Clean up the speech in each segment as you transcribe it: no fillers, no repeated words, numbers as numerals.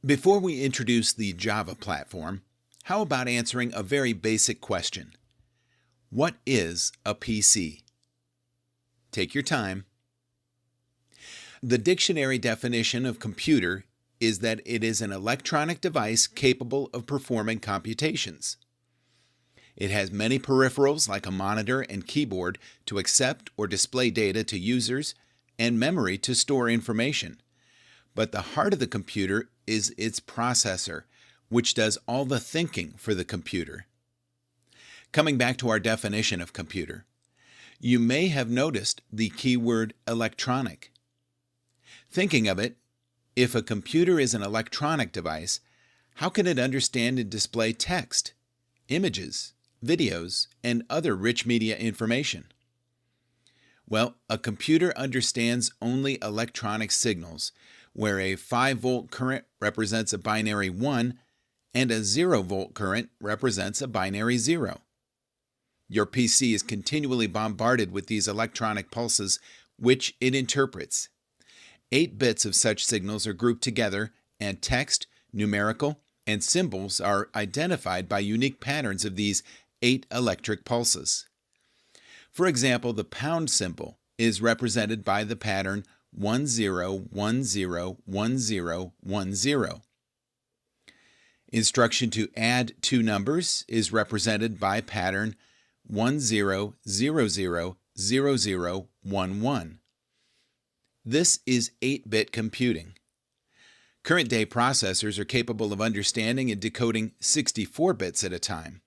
Before we introduce the Java platform, how about answering a very basic question? What is a PC? Take your time. The dictionary definition of computer is that it is an electronic device capable of performing computations. It has many peripherals like a monitor and keyboard to accept or display data to users and memory to store information. But the heart of the computer is its processor, which does all the thinking for the computer. Coming back to our definition of computer, you may have noticed the keyword electronic. Thinking of it, if a computer is an electronic device, how can it understand and display text, images, videos, and other rich media information? Well, a computer understands only electronic signals, where a 5-volt current represents a binary 1 and a 0-volt current represents a binary 0. Your PC is continually bombarded with these electronic pulses, which it interprets. 8 bits of such signals are grouped together, and text, numerical, and symbols are identified by unique patterns of these 8 electric pulses. For example, the pound symbol is represented by the pattern 10101010. Instruction to add two numbers is represented by pattern 10000011. This is 8-bit computing. Current-day processors are capable of understanding and decoding 64 bits at a time.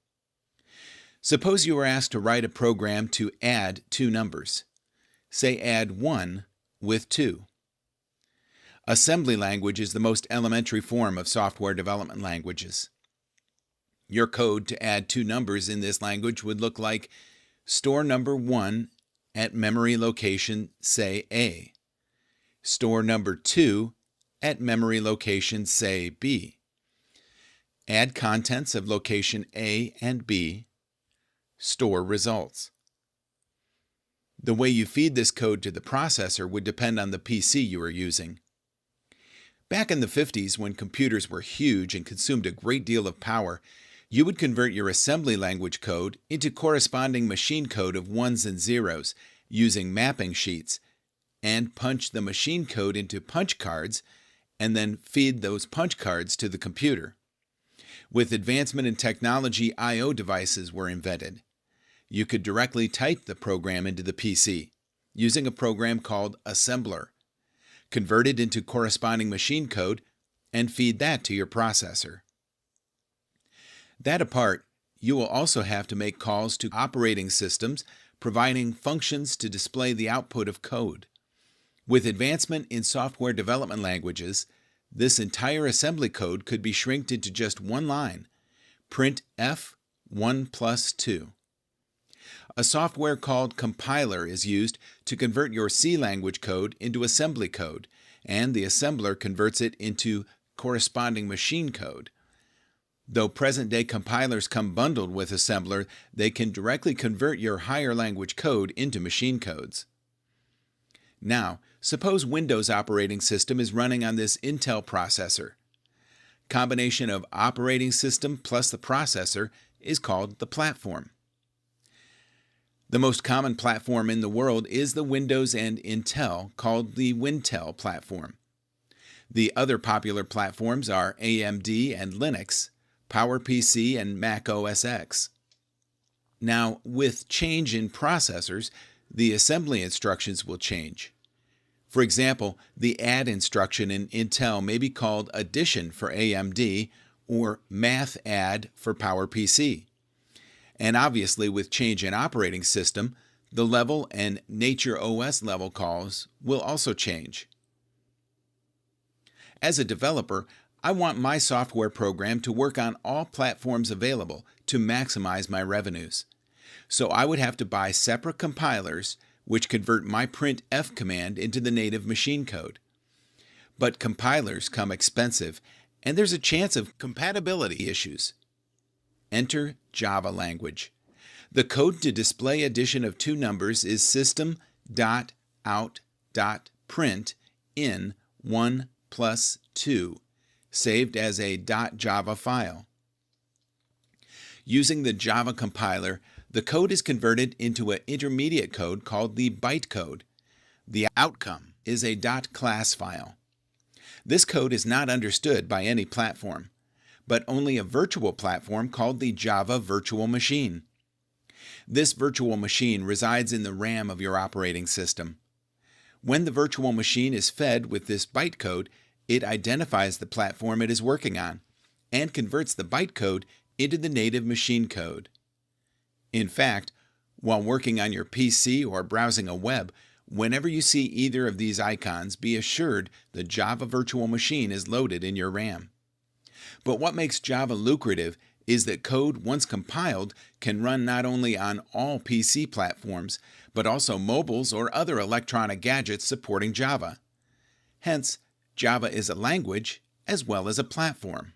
Suppose you were asked to write a program to add two numbers. Say add 1 with 2. Assembly language is the most elementary form of software development languages. Your code to add two numbers in this language would look like store number 1 at memory location, say A. Store number 2 at memory location, say B. Add contents of location A and B. Store results. The way you feed this code to the processor would depend on the PC you are using. Back in the 50s, when computers were huge and consumed a great deal of power, you would convert your assembly language code into corresponding machine code of ones and zeros using mapping sheets, and punch the machine code into punch cards, and then feed those punch cards to the computer. With advancement in technology, I/O devices were invented. You could directly type the program into the PC using a program called assembler, convert it into corresponding machine code, and feed that to your processor. That apart, you will also have to make calls to operating systems providing functions to display the output of code. With advancement in software development languages, this entire assembly code could be shrinked into just one line: print F 1 plus 2. A software called compiler is used to convert your C language code into assembly code, and the assembler converts it into corresponding machine code. Though present-day compilers come bundled with assembler, they can directly convert your higher language code into machine codes. Now, suppose Windows operating system is running on this Intel processor. Combination of operating system plus the processor is called the platform. The most common platform in the world is the Windows and Intel, called the Wintel platform. The other popular platforms are AMD and Linux, PowerPC, and Mac OS X. Now, with change in processors, the assembly instructions will change. For example, the add instruction in Intel may be called addition for AMD or math add for PowerPC. And obviously, with change in operating system, the level and nature OS level calls will also change. As a developer, I want my software program to work on all platforms available to maximize my revenues. So I would have to buy separate compilers which convert my printf command into the native machine code. But compilers come expensive, and there's a chance of compatibility issues. Enter Java language. The code to display addition of two numbers is system.out.println 1 plus 2, saved as a .java file. Using the Java compiler, the code is converted into an intermediate code called the bytecode. The outcome is a .class file. This code is not understood by any platform, but only a virtual platform called the Java Virtual Machine. This virtual machine resides in the RAM of your operating system. When the virtual machine is fed with this bytecode, it identifies the platform it is working on and converts the bytecode into the native machine code. In fact, while working on your PC or browsing a web, whenever you see either of these icons, be assured the Java Virtual Machine is loaded in your RAM. But what makes Java lucrative is that code, once compiled, can run not only on all PC platforms, but also mobiles or other electronic gadgets supporting Java. Hence, Java is a language as well as a platform.